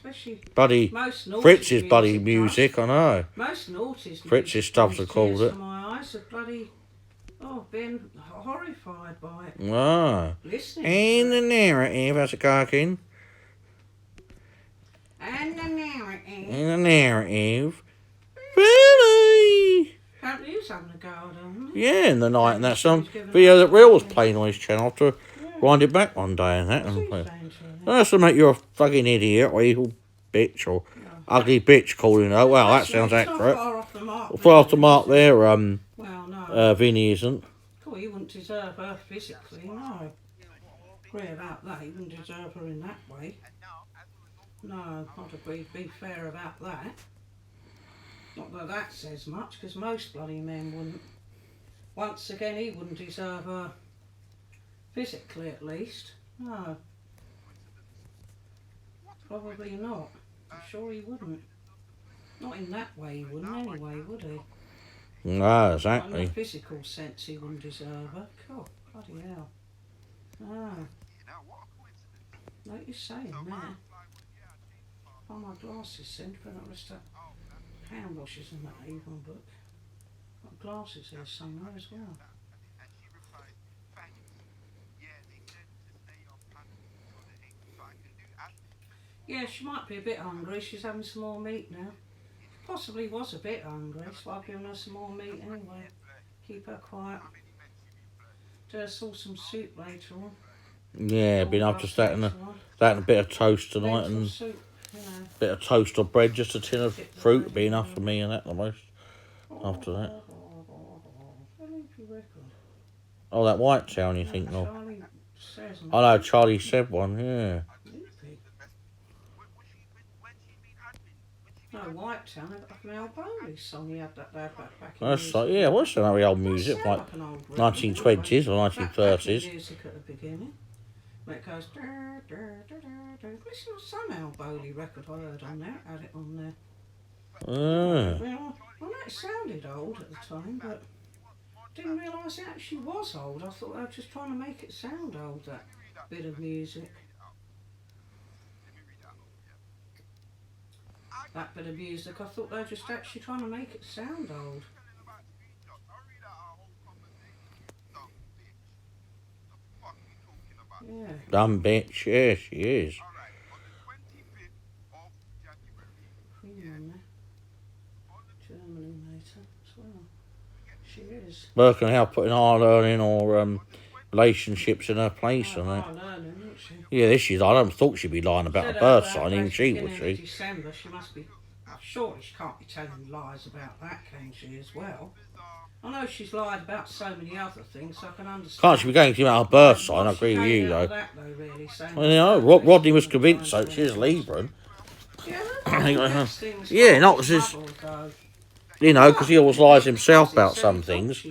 especially bloody most naughty Fritz's bloody music, does. I know. Most naughty's Fritz's stuff's are called it. My eyes are bloody, being horrified by it. Ah. Listening And to the narrative, how's it cooking? And the narrative. And the narrative. Billy! Apparently he's having a go, don't he? Yeah, in the night and that song. Video that Real was playing on his channel. I have to wind it back one day and that. What's he And saying to you? that's to make you a fucking idiot or evil bitch or ugly bitch calling her. Well, that sounds accurate. Far off the mark. Far off the mark there, Well, no. Vinny isn't. Cool, he wouldn't deserve her physically, no. Agree about that, he wouldn't deserve her in that way. No, not to be fair about that. Not that that says much, because most bloody men wouldn't. Once again, he wouldn't deserve her physically, at least. No. Probably not. I'm sure he wouldn't. Not in that way he wouldn't anyway, would he? No, exactly. Not in a physical sense he wouldn't deserve her. Cool, bloody hell. Ah. Like you're saying there. Oh, my glasses seem to be not just hand washes in that Avon book. Got glasses here somewhere as well. Yeah, she might be a bit hungry. She's having some more meat now. Possibly was a bit hungry, so I've given her some more meat anyway. Keep her quiet. Do her some soup later on. Yeah, been up to that and a bit of toast tonight and soup, bit of toast or bread, just a tin of fruit would be enough for me and that the most after that. Oh, that White Town you think of? I know Charlie said one, yeah. No, White Town, like an Al Bowley song he had that back in That's like, yeah, what's that old music, like 1920s or 1930s? Music at the beginning. When it goes, this was some Al Bowley record I heard on there, had it on there. Well, that sounded old at the time, but didn't realise it actually was old. I thought they were just trying to make it sound old, that bit of music. That bit of music, I thought they were just actually trying to make it sound old. Yeah. Dumb bitch, yeah, she is. Germany later as well. She is. Working out putting hard earning or relationships in her place and that. Isn't she? Yeah, this is. I don't thought she'd be lying about a birth sign, even she would she. December, she must be. Surely she can't be telling lies about that, can she, as well? I know she's lied about so many other things, so I can understand. Can't she be going to about her birth sign? I agree with you, though. Well, you know, Rodney was convinced so. She was Libran. Yeah, not because you know, because he always lies himself about some things.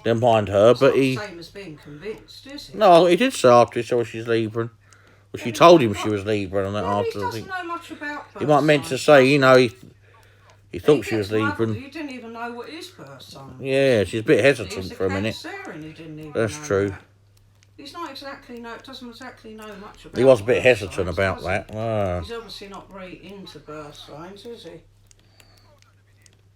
Never mind her, but he. Same as being convinced, is it? No, he did say after he saw she's Libran. Well, she told him she was Libran, and then after I think know much about he might meant to say, you know, he thought she was Libran. He didn't even know what his birth sign was. Yeah, she's a bit hesitant for a minute. That's true. He's not exactly doesn't exactly know much about. He was a bit hesitant about that. He's obviously not very into birth signs, is he?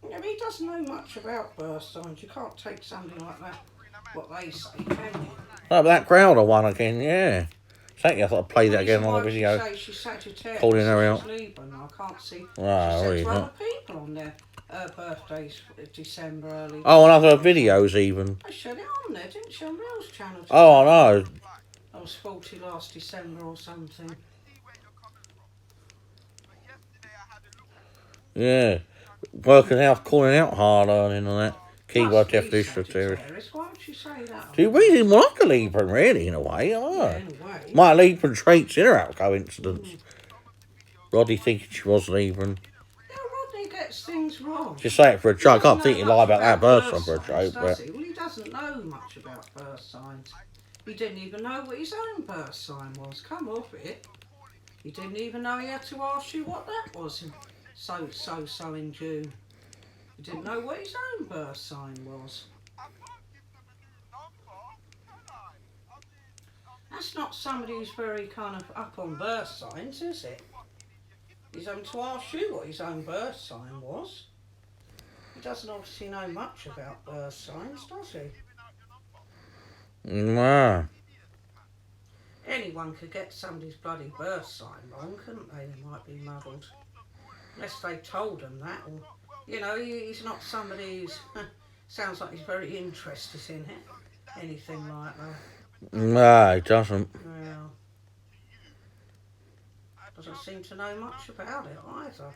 Yeah, he doesn't know much about birth signs. You can't take something like that, what they say, can you? Oh, but that Crowder one again, yeah. Thank you, I thought I'd play that again on the video. Calling her out. I can't see. Ah, she really said to not. other people on their birthdays, December early. Oh, and other videos even. I showed it on there, didn't she, on Real's channel? Oh, I know. I was 40 last December or something. Yeah. Working out, calling out hard earning and that. Keyword definition for terrorists. Why would you say that? Do you really like a Libran, really, in a way? Oh. Yeah, in a way. Might Libran traits in her out coincidence. Roddy thinking she was Libran. Yeah, Rodney gets things wrong. Just say it for a joke. I can't think you lie about that birth sign for a joke. But Well, he doesn't know much about birth signs. He didn't even know what his own birth sign was. Come off it. He didn't even know he had to ask you what that was. So in June. He didn't know what his own birth sign was. That's not somebody who's very kind of up on birth signs, is it? He's having to ask you what his own birth sign was. He doesn't obviously know much about birth signs, does he? Nah. Anyone could get somebody's bloody birth sign wrong, couldn't they? They might be muddled. Unless they told him that, or, you know, he's not somebody who's, sounds like he's very interested in it. Anything like that. Nah, he doesn't. Well, doesn't seem to know much about it either.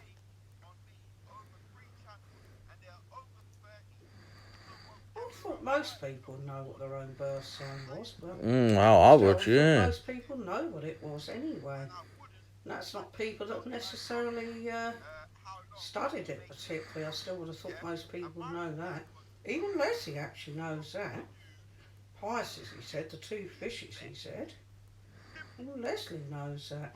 I thought most people know what their own birth sign was, but Well, I would, yeah. most people know what it was anyway. And that's not people that necessarily studied it particularly. I still would have thought most people know that. Even Leslie actually knows that. Pisces, he said, the two fishes, he said. Even Leslie knows that.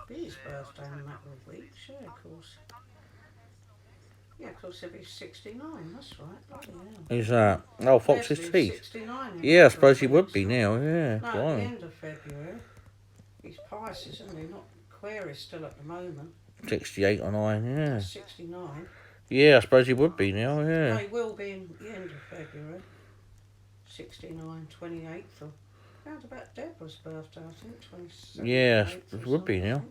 His birthday in a matter of weeks, yeah, of course. Yeah, of course, he'll be 69, that's right. Bloody hell. Who's that? Oh, Fox's Leslie's teeth. 69. Yeah, I suppose he would be now, yeah. No, at Blimey. the end of February. He's Pisces, isn't he? Not Aquarius still at the moment. 68 or 9, yeah. 69. Yeah, I suppose he would be now, No, yeah. he will be in the end of February. 69, 28th of... Round about Deborah's birthday, I think. 27th. Yeah, it would be now.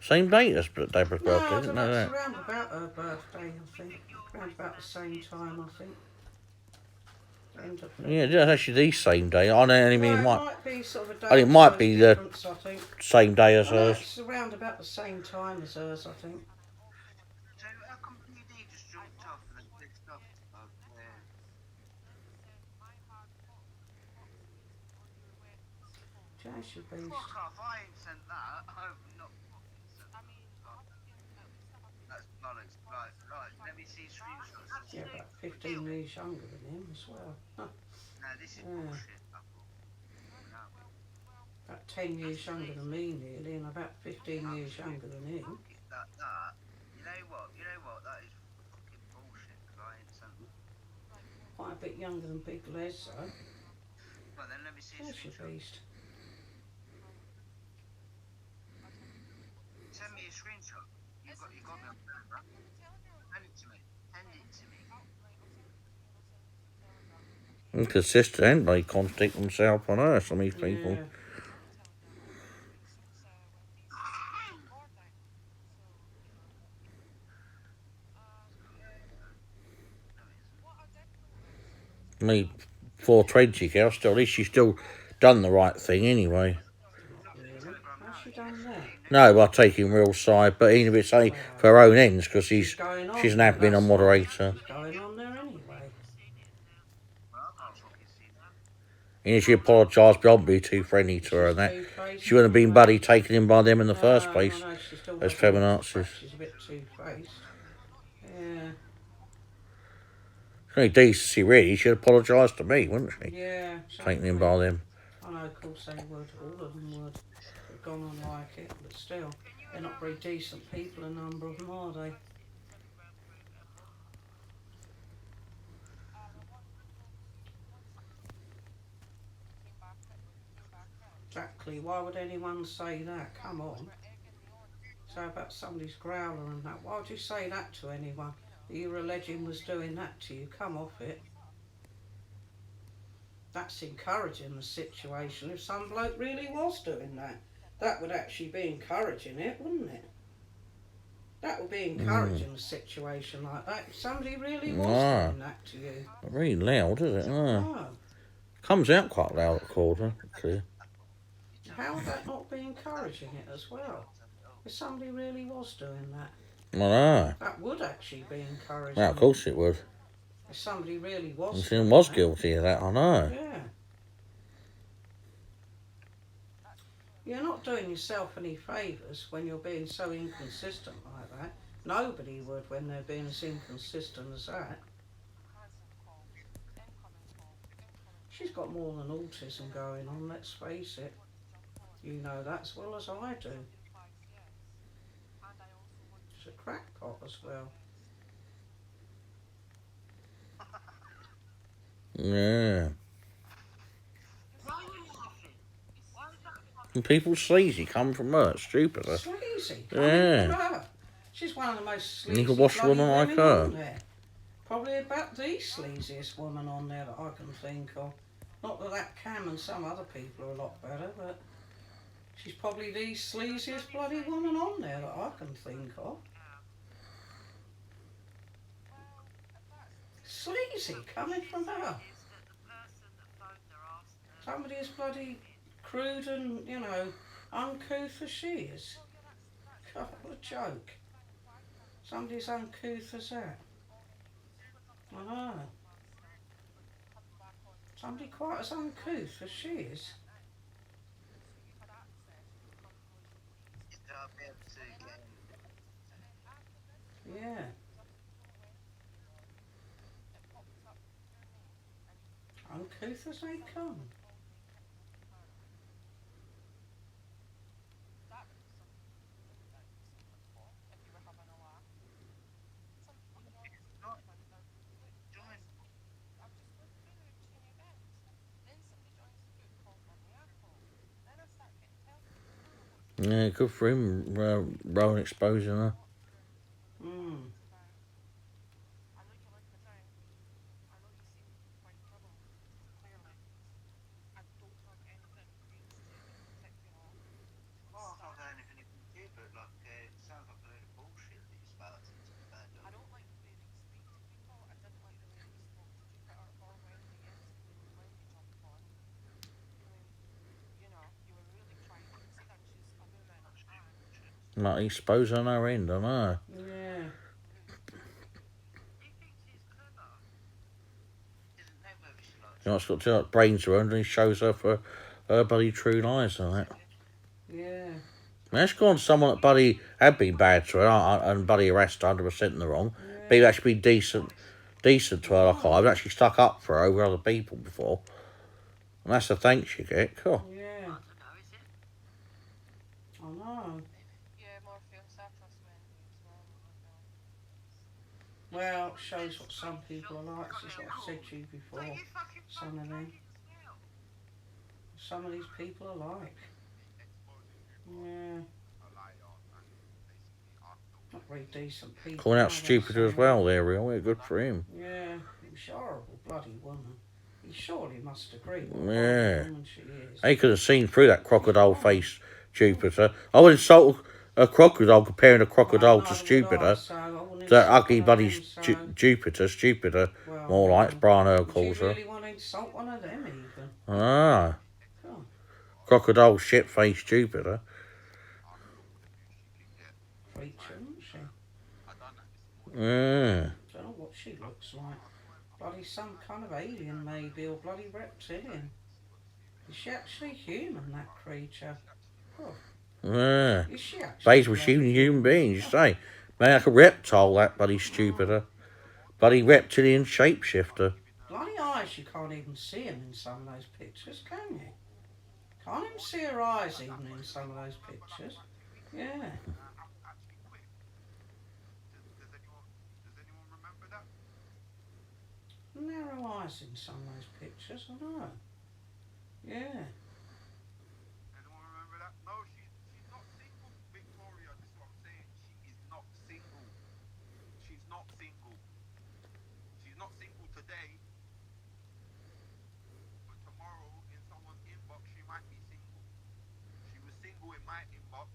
Same date as Deborah's birthday, didn't know it's that. around about her birthday, I think. Around about the same time, I think. End of February. Yeah, it's actually the same day. I know, I mean, No, it it might, might be sort of a day. and it might be the difference, I think. same day as I know hers. it's around about the same time as hers, I think. So how come PD just jumped off and fixed up? Jazz your beast. Fuck off, I ain't sent that. I hope not. That's bollocks. Right, let me see screenshots. Yeah, about 15 years younger than him as well. Huh. No, this is bullshit. About 10 years younger than me nearly, and about 15 years younger than him. That, you know what, that is fucking bullshit, because I ain't sent that. Quite a bit younger than Big Les, though. Well then let me see a There's your screenshot. beast. Send me a screenshot. You got me on camera. Send it to me. Inconsistent, ain't they? Contradict themselves on earth, some of these people. Yeah. Me, 420 girl, still, at least she's still done the right thing anyway. Not really. How's she done that? No, by taking real side, but even if it's only for her own ends, because she's going on. an admin and moderator. She's going on there anyway. And she apologised, but I'll be too friendly to her and that. She wouldn't have been buddy taken in by them in the first place. No, she still As hasn't. feminazis. She's a bit two-faced. Yeah. It's only decency, really. She'd apologise to me, wouldn't she? Yeah. Taken in by them. I know, of course they would. All of them would. Have gone on like it, but still, they're not very decent people, a number of them, are they? Exactly. Why would anyone say that? Come on. So about somebody's growler and that. Why would you say that to anyone? That you were alleging was doing that to you? Come off it. That's encouraging the situation. If some bloke really was doing that, that would actually be encouraging it, wouldn't it? That would be encouraging a situation like that. If somebody really was doing that to you. Not very loud, is it? No. No. Comes out quite loud at quarter. Actually. How would that not be encouraging it as well? If somebody really was doing that. Well, no. That would actually be encouraging. Well, of course it would. If somebody really was. And she was guilty of that, I know. Yeah. You're not doing yourself any favours when you're being so inconsistent like that. Nobody would when they're being as inconsistent as that. She's got more than autism going on, let's face it. You know that as well as I do. She's a crackpot as well. Yeah. Why are you laughing? Why is that funny? And people sleazy come from her. It's stupid. Sleazy, coming Yeah. from her. She's one of the most And you can sleazy watch a bloody woman like women her. on there. Probably about the sleaziest woman on there that I can think of. Not that Cam and some other people are a lot better, but she's probably the sleaziest bloody woman on there that I can think of. Sleazy coming from her. Is that the person that phoned her asked her? Somebody as bloody crude and, uncouth as she is. God, what a joke. Somebody as uncouth as that. I know. Somebody quite as uncouth as she is. I'll be able to get in. Yeah. Uncouth as they come. Not join. Yeah, good for him, Rowan exposing her. Mm. Well, I've not heard anything from you, but like, it sounds like a load of bullshit that you're spouting, to be fair, John. Like, he's exposing her end, I know. Yeah. He thinks he's clever. He doesn't know whether she likes You know, it's got too much brains to her, and he shows her for her bloody true lies and that. Yeah. Now, she's gone someone that Buddy had been bad to her, and Buddy harassed her 100% in the wrong. Yeah. But he'd actually been decent to her like I've actually stuck up for her over other people before. And that's the thanks you get. Cool. Yeah. I don't know, is it? I know. Well, it shows what some people are like. This is what I've said to you before. Like, you fucking Some of them. fucking smell. Some of these people are like. Yeah. Not very decent people. Calling out are they, Stupider as some well of them? there, real. Yeah, good for him. Yeah. She's a horrible bloody woman. You surely must agree what a Yeah. horrible woman she is. They could have seen through that crocodile face, Jupiter. I would insult a crocodile comparing a crocodile to Stupider. That ugly bloody Jupiter, Well, more like, as Brian Earl calls Would you her. really want to insult one of them even? Ah, God. crocodile shit face Jupiter. Creature, isn't she? Yeah. Don't know what she looks like. Bloody some kind of alien maybe, or bloody reptilian. Is she actually human, that creature? Oh, Yeah. is she actually? Based with human beings, you say. Man, like a reptile, that bloody Stupider. Bloody reptilian shapeshifter. Bloody eyes, you can't even see them in some of those pictures, can you? Can't even see her eyes even in some of those pictures. Yeah. Does anyone remember that? Narrow eyes in some of those pictures, I know. Yeah. Anyone remember that? No, she's not single, Victoria. This is what I'm saying. She is not single. She's not single. She's not single today, but tomorrow in someone's inbox she might be single. She was single in my inbox,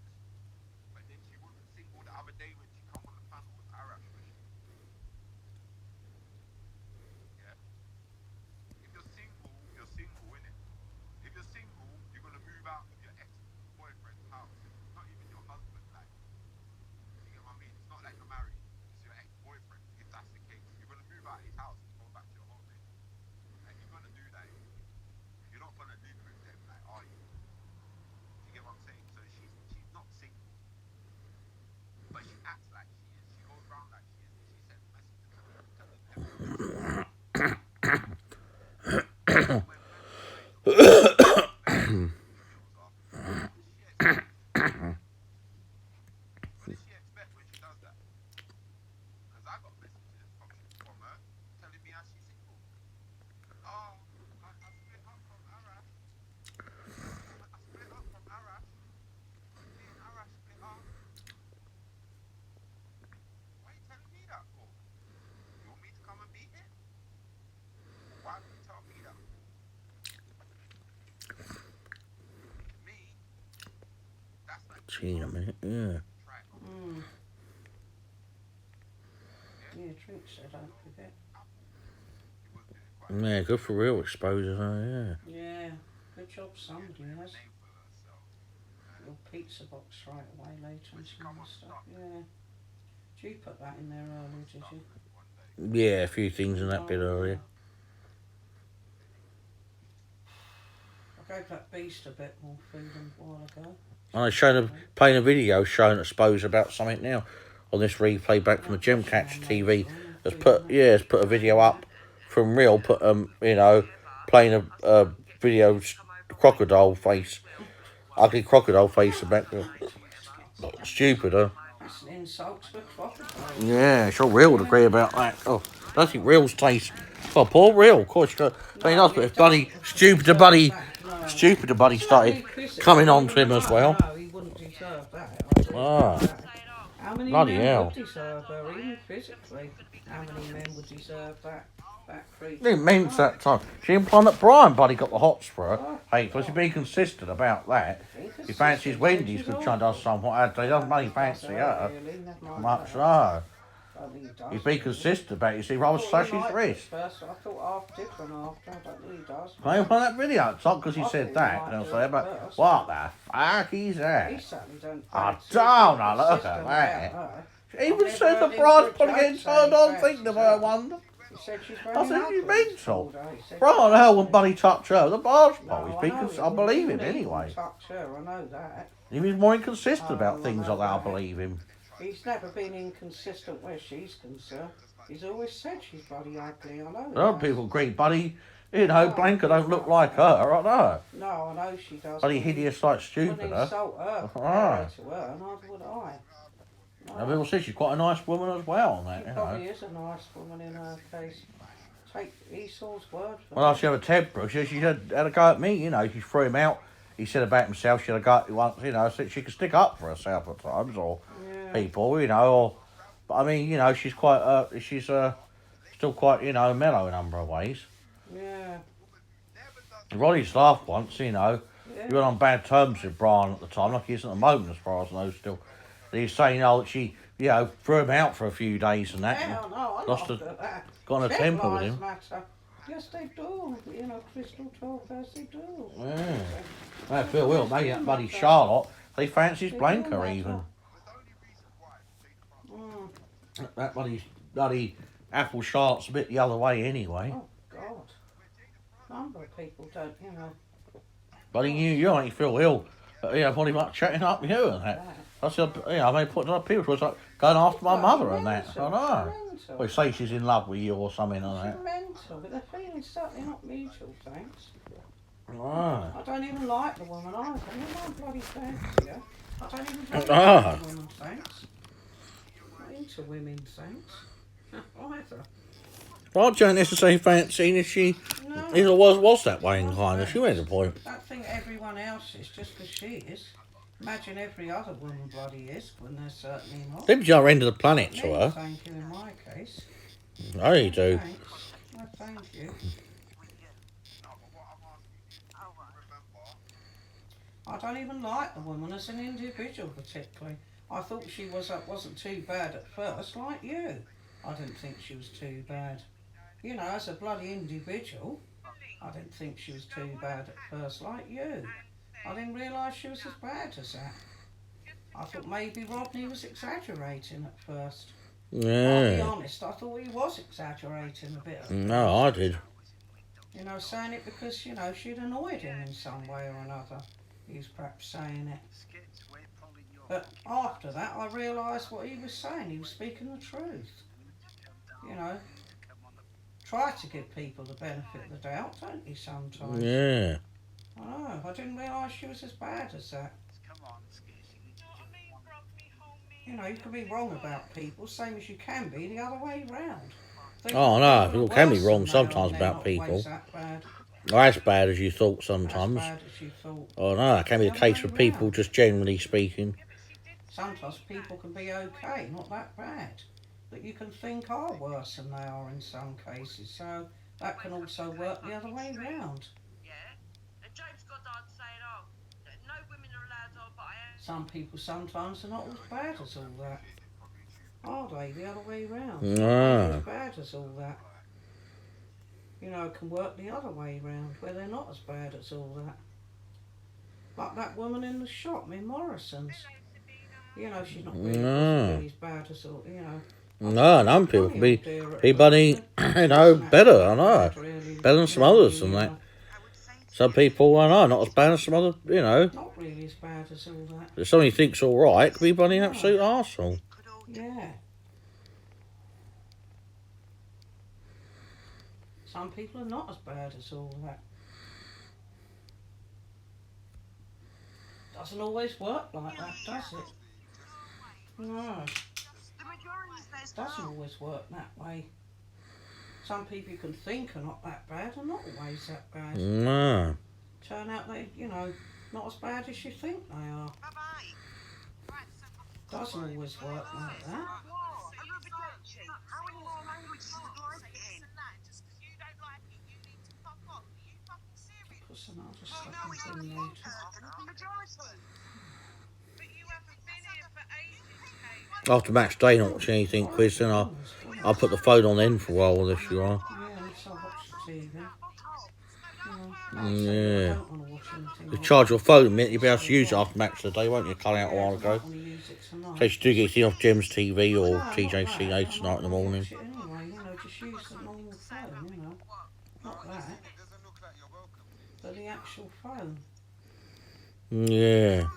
but then she wasn't single the other day when she come on the panel with Arash. Yeah. If you're single, innit? If you're single, you're gonna move out of your ex-boyfriend's house. It's not even your husband, like. You get what I mean? It's not like you're married. It's your ex-boyfriend. If that's the case, you're gonna move out of his house and go back to your home, mate. Like, you're gonna do that. You're not gonna live with them, like, are you? You get what I'm saying? So she's not single, but she acts like she is. She goes around like she is. She sends messages telling everyone. What does she expect when she does that? Because I got messages from her telling me how she's single. Oh, Gee, in a minute, yeah. Mm. Yeah, drinks, I don't forget. Yeah, good for real exposure, yeah. Yeah, good job somebody has. Little pizza box right away later and some other stuff, yeah. Did you put that in there earlier, did you? Yeah, a few things in that bit earlier. I gave that beast a bit more food a while ago. And they're playing a video showing, I suppose, about something now on this replay back from the Gem Catch TV. Has put a video up from Real, you know, playing a video crocodile face, ugly crocodile face in the background. Stupid, huh? That's an insult to a crocodile. Yeah, sure, Real would agree about that. Oh, I don't think Real's taste. Oh, poor Real, of course. I mean, that's but if Buddy, stupid buddy started coming on to him as well. No, he wouldn't deserve that. How many Bloody men hell. would deserve her, even physically? How many men would deserve that creature? It means that time. She implied that Brian Buddy got the hots for her. Hey, because he'd be consistent about that. He fancies Wendy's good trying to do somewhat. He doesn't really fancy her. Much no. He'd be consistent about it. You see, rather slash his wrist. First, I thought half different after. I don't think he does. I want that video. It's not because he said that. And I'll say, but what the fuck is that? He certainly don't. I don't know. Look at that. She even said the bride's probably getting turned on thinking of her, I wonder. I said, you mental. Brian, the hell wouldn't Buddy touch her? The bar's probably. I believe him anyway. Touch her, I know that. He was more inconsistent about things like that, I believe him. He's never been inconsistent where she's concerned. He's always said she's bloody ugly, I know. Other people agree, Buddy, you know, Blanca don't look like her, I know. No, I know she does. Buddy hideous like stupid, Wouldn't her. insult her, to her, neither would I. No. People say she's quite a nice woman as well, that, She probably is a nice woman in her case. Take Esau's word for it. Well, she had a temper. She had a go at me, you know, she threw him out. He said about himself, she had a go at me once, you know, said she could stick up for herself at times, or people, you know, or, but I mean, you know, she's quite, she's still quite, you know, mellow in a number of ways. Yeah. Roddy's laughed once, you know. He went on bad terms with Brian at the time, like he is at the moment, as far as I know, still. He's saying, that she, you know, threw him out for a few days and that. Hell no, I laughed at that. Got in a temper with him. Matter. Yes, they do. You know, Crystal told us they do. Yeah. Well, Phil will, maybe that bloody Charlotte, they fancies Blanca even. That bloody Apple Charlotte's a bit the other way anyway. Oh, God. A number of people don't, you know. But you don't feel ill. You know, probably like chatting up with you and that. I said, you know, I mean, putting on people, it's like going after my mother and that. I know. Well, you say she's in love with you or something like that. She's mental, but the feeling's certainly not mutual, thanks. Right. I don't even like the woman either. I don't bloody fancy her. I don't even like the woman, thanks. Not into women, thanks. Either. Well, I don't necessarily fancy if she was that way in kind of. She made a point. I don't think everyone else is just because she is. Imagine every other woman bloody is when they're certainly not. Seems the other end of the planet to her. Thank you in my case. No, you do. Thanks. Well, thank you. I don't even like the woman as an individual particularly. I thought she wasn't too bad at first, like you. I didn't think she was too bad. You know, as a bloody individual, I didn't think she was too bad at first, like you. I didn't realise she was as bad as that. I thought maybe Rodney was exaggerating at first. Yeah. I'll be honest, I thought he was exaggerating a bit. No, I did. You know, saying it because, you know, she'd annoyed him in some way or another. He was perhaps saying it. But after that, I realised what he was saying. He was speaking the truth. You know, try to give people the benefit of the doubt, don't you, sometimes? Yeah. I know. I didn't realise she was as bad as that. You know, you can be wrong about people, same as you can be the other way round. Oh, no, people can be wrong sometimes about people. Not as bad as you thought sometimes. As bad as you thought. Oh, no, that can be the case with people, just generally speaking. Sometimes people can be okay, not that bad. That you can think are worse than they are in some cases. So that can also work the other way round. Some people sometimes are not as bad as all that. Are they? The other way round. No. Not as bad as all that. You know, it can work the other way round, where they're not as bad as all that. Like that woman in the shop, me Morrison's. You know, she's not really, really as bad as all, you know. No, some people can be bloody, you know, better, I know. Better than some others and that. Some people, I know, not as bad as some other, you know. Not really as bad as all that. If somebody thinks alright, could be bloody an absolute arsehole. Yeah. Some people are not as bad as all that. Doesn't always work like that, does it? No. Doesn't always work that way. Some people you can think are not that bad are not always that bad. No. Turn out they, you know, not as bad as you think they are. Doesn't always work like that. Listen, I'll just stop and bring you After match day, not watching anything, quiz, then I'll put the phone on then for a while with this, you are. Yeah, let's watch the TV. Yeah. I don't want to watch anything. You charge your phone a minute, you'll be able to use it after match of the day, won't you? Cut out a while ago. In case you do get anything off Jim's TV or TJCA tonight in the morning. Anyway, you know, just use the normal phone, you know. Not that. But the actual phone. Yeah.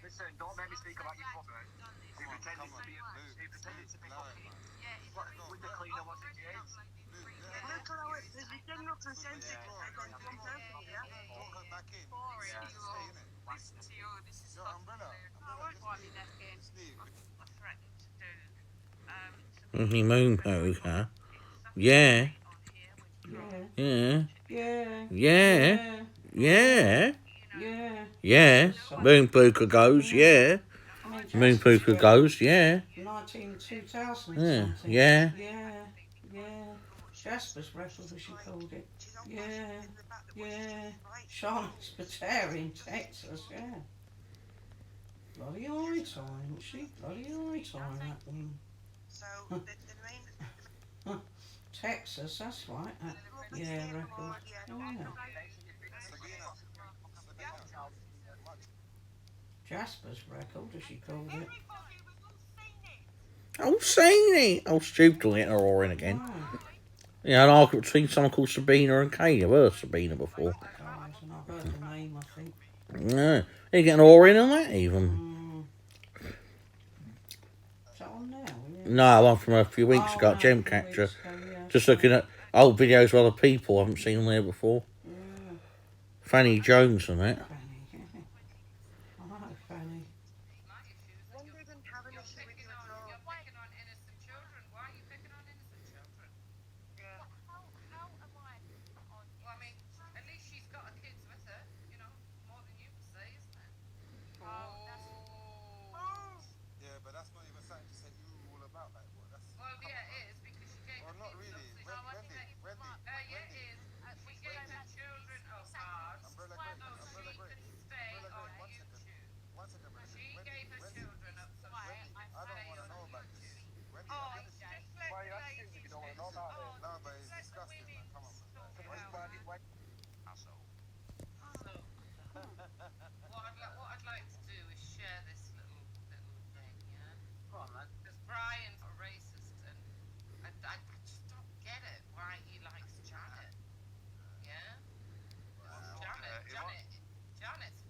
Listen, don't make me speak about your brother. He pretended to be fucking with the cleaner, was it, James? Listen to you, this is your umbrella. Moon poo, huh? Yeah. Yeah. Yeah. Yeah. Yeah. Yeah. Yeah. Moon Pooka goes, yeah. Moon Pooka goes, yeah. 2000 Yeah. something. Yeah. Yeah. Yeah. Jasper's record, as she called it. Yeah. Yeah. Charlotte's Potato in Texas, yeah. Bloody high time, she? Bloody high time, that one. Texas, that's right. Yeah, record. Yeah. Jasper's record, as she called it. Oh, seen it. Oh, stupid to get her all in again. Oh, Yeah, an argument between someone called Sabina and Kate. I've heard Sabina before. guys, and I've heard the name, I think. Yeah. You getting all in on that even? Is that on now? Yeah. No, one from a few weeks ago, Gem Catcher. Just looking at old videos of other people I haven't seen on there before. Yeah. Fanny Jones and that. Fanny, yeah. I like Fanny. Yeah, but that's not even something to say all about. Like, what? That's not really. Wendy. Umbrella Grace. One second, I don't want to know about this. Wendy, why are you asking if you don't want to know about it? No, but it's disgusting, man. Come on, man. Asshole. What I'd like to do is share this little thing, yeah? Go on, man. Because Brian's a racist, and I just don't get it why he likes Janet. Yeah? Janet's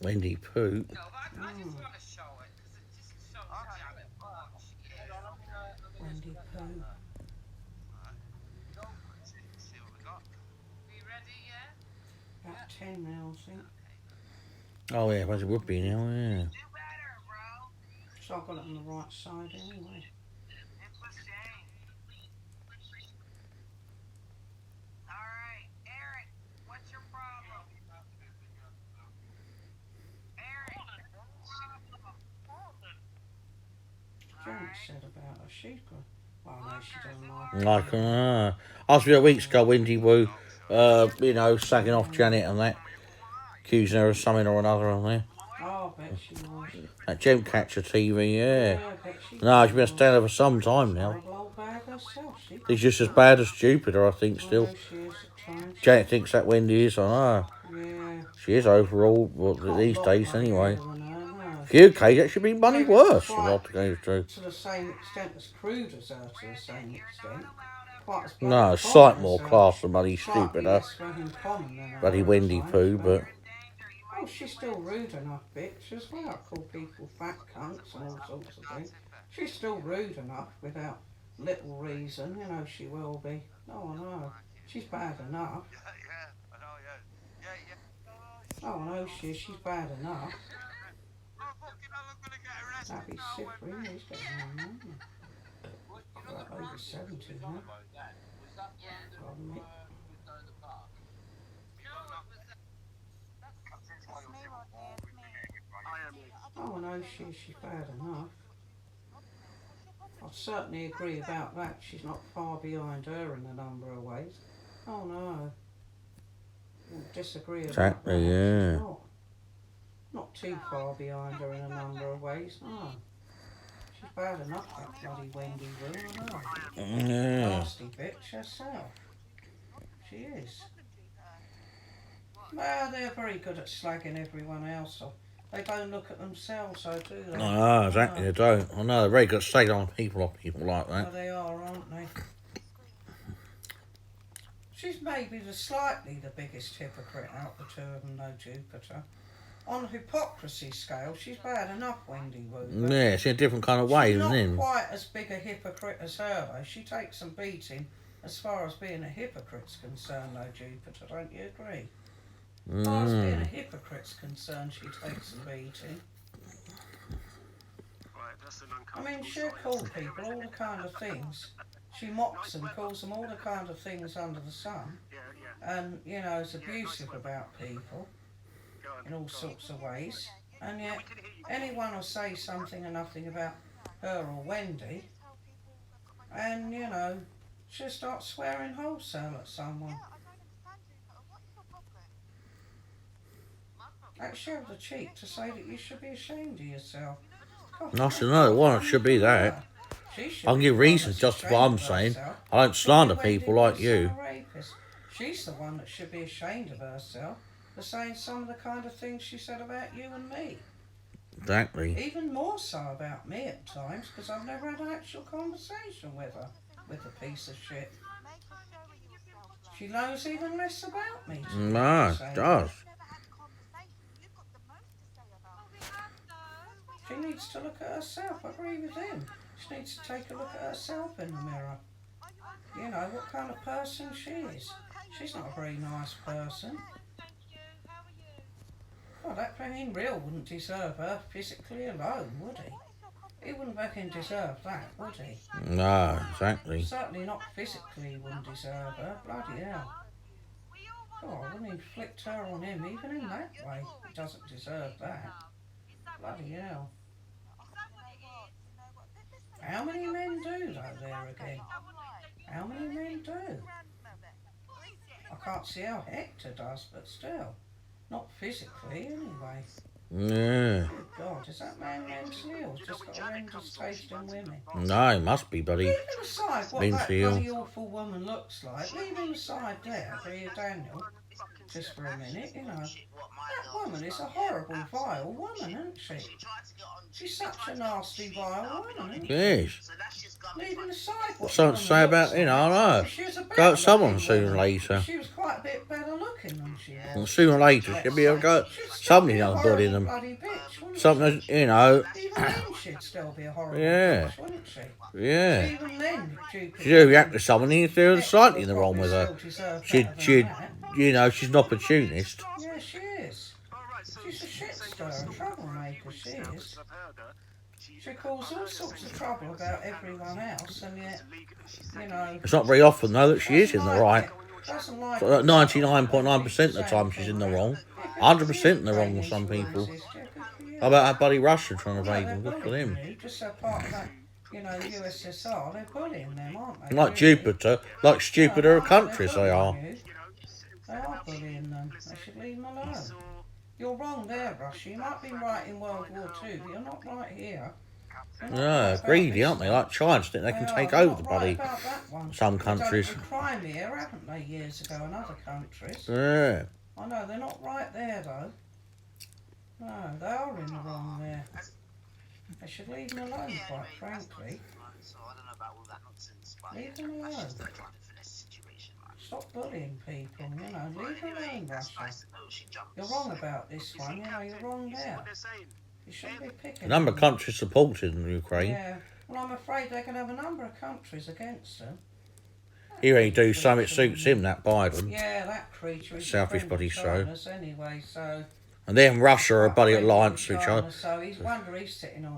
Wendy Pooh. No, but I just want to show it because it just shows Janet what she is. Wendy Pooh. See what we got. Are you ready, yeah? About 10 now, I think. Oh yeah, well, it would be now, yeah. Do better, bro. So I've got it on the right side anyway. It's a shame. Alright, Eric, what's your problem? Eric, Janet said about her. She's got. Well, no, she doesn't like it. Like, I was a few weeks ago, Wendy Woo, you know, sagging off Janet and that, accusing her of something or another on there. Oh, I bet she was. That Gem Catcher TV, yeah. I bet she No, she's been standing there for some time now. Horrible old bag herself. She's just as bad as Jupiter, I think, I still. know she is at times. Janet thinks that Wendy is, I know. Yeah. She is overall, well, Can't these lock days my anyway. head on her, no. For you, Kate, that should be money Maybe worse, it's for what to go through. To the same extent as crude as her, to the same extent. Quite as No, bloody sight common more as her. class than bloody Slightly stupid, less fucking common than her bloody at Wendy times, Pooh, but... Oh, she's still rude enough, bitch, as well. Call people fat cunts and all sorts of things. She's still rude enough without little reason, you know she will be. Oh, I know. She's bad enough. Yeah, I know, yeah. Oh, I know she's bad enough. I'm gonna get arrested. That'd be Cyprian, he's getting on now. About over 70 now. Pardon me. Oh, I know she's bad enough. I'd certainly agree about that. She's not far behind her in a number of ways. Oh no. Wouldn't disagree about Exactly, that. yeah. She's not too far behind her in a number of ways, no. She's bad enough, that bloody Wendy Woo, I know. Yeah. Nasty bitch herself. She is. Well, they're very good at slagging everyone else off. They don't look at themselves, so do they? No, exactly, they don't. I know, they're very good at saying on people like Well, that. they are, aren't they? She's maybe slightly the biggest hypocrite out of the two of them, though, Jupiter. On the hypocrisy scale, she's bad enough, Wendy Woo. but Yeah, it's in a different kind of way, she's isn't not it? quite as big a hypocrite as her, though. She takes some beating as far as being a hypocrite's concerned, though, Jupiter. Don't you agree? As far as being a hypocrite's concerned, she takes some beating. I mean, she'll call people all the kind of things. She mocks them, calls them all the kind of things under the sun. And, you know, is abusive about people in all sorts of ways. And yet, anyone will say something or nothing about her or Wendy, and, you know, she'll start swearing wholesale at someone. Actually have the cheek to say that you should be ashamed of yourself. God, Nice to know, one should be that. she should I can be give the one reasons that's just for what I'm ashamed of saying. herself. I don't slander Wendy people like was you. a rapist. She's the one that should be ashamed of herself for saying some of the kind of things she said about you and me. Exactly. Even more so about me at times, because I've never had an actual conversation with her, with a piece of shit. She knows even less about me. to be No, saying. it does. She needs to look at herself. I agree with him. She needs to take a look at herself in the mirror. You know, what kind of person she is. She's not a very nice person. Well, that Fahim Real wouldn't deserve her physically alone, would he? He wouldn't fucking deserve that, would he? No, exactly. Certainly not physically he wouldn't deserve her. Bloody hell. God, I wouldn't inflict her on him, even in that way. He doesn't deserve that. Bloody hell. How many men do, though, there again? How many men do? I can't see how Hector does, but still. Not physically, anyway. Yeah. Good God, is that man mentally ill? Just got horrendous taste in women. No, it must be, buddy. Leaving aside what that Mentally ill. bloody awful woman looks like, leaving aside there, dear Daniel, just for a minute, you know. That woman is a horrible, vile woman, isn't she? She's such a nasty, vile woman, isn't she? Yes. Leaving aside what Something to say about, you know, I know. She was a better Go at someone looking sooner or woman. later. She was quite a bit better looking than she was. And sooner or later, she'll be able to go. She'd still Somebody be a done horrible bullying them. bloody bitch, wouldn't Something, she? you know. Even then she'd still be a horrible Yeah. bitch, wouldn't she? Yeah. Even then, Jupiter. She do react to someone, and there's slightly in the wrong with her. She, you know, she's an opportunist. Yeah, she is. She's a shit stirrer, a troublemaker, she is. She caused all sorts of trouble about everyone else, and yet, you know... It's not very often, though, that she is in the right. Doesn't like... 99.9% of the time she's in the wrong. 100% in the wrong with some people. How about our buddy Russia trying to rape them? Good for him. Just so part of that, you know, the USSR, they're bullying them, aren't they? Like Jupiter, like stupider countries they are. They are bullying them. They should leave them alone. You're wrong there, Russia. You might be right in World War II, but you're not right here. Yeah, greedy, aren't they? Like China, think they can take over the body. Some countries. They've done it with Crimea, haven't they, years ago, and other countries? Yeah. I know, they're not right there, though. No, they are in the wrong there. They should leave them alone, quite frankly. Leave them alone. Stop bullying people, you know. Leave them alone, Russia. You're wrong about this one, you know, you're wrong there. You shouldn't be picking A number of them. countries supported in Ukraine. Yeah, well, I'm afraid they can have a number of countries against them. He ain't do something that suits him, that Biden. Yeah, that creature is Selfish a friend body of show. China's anyway, so... And then Russia are a buddy alliance to each other. So he's wonder he's sitting on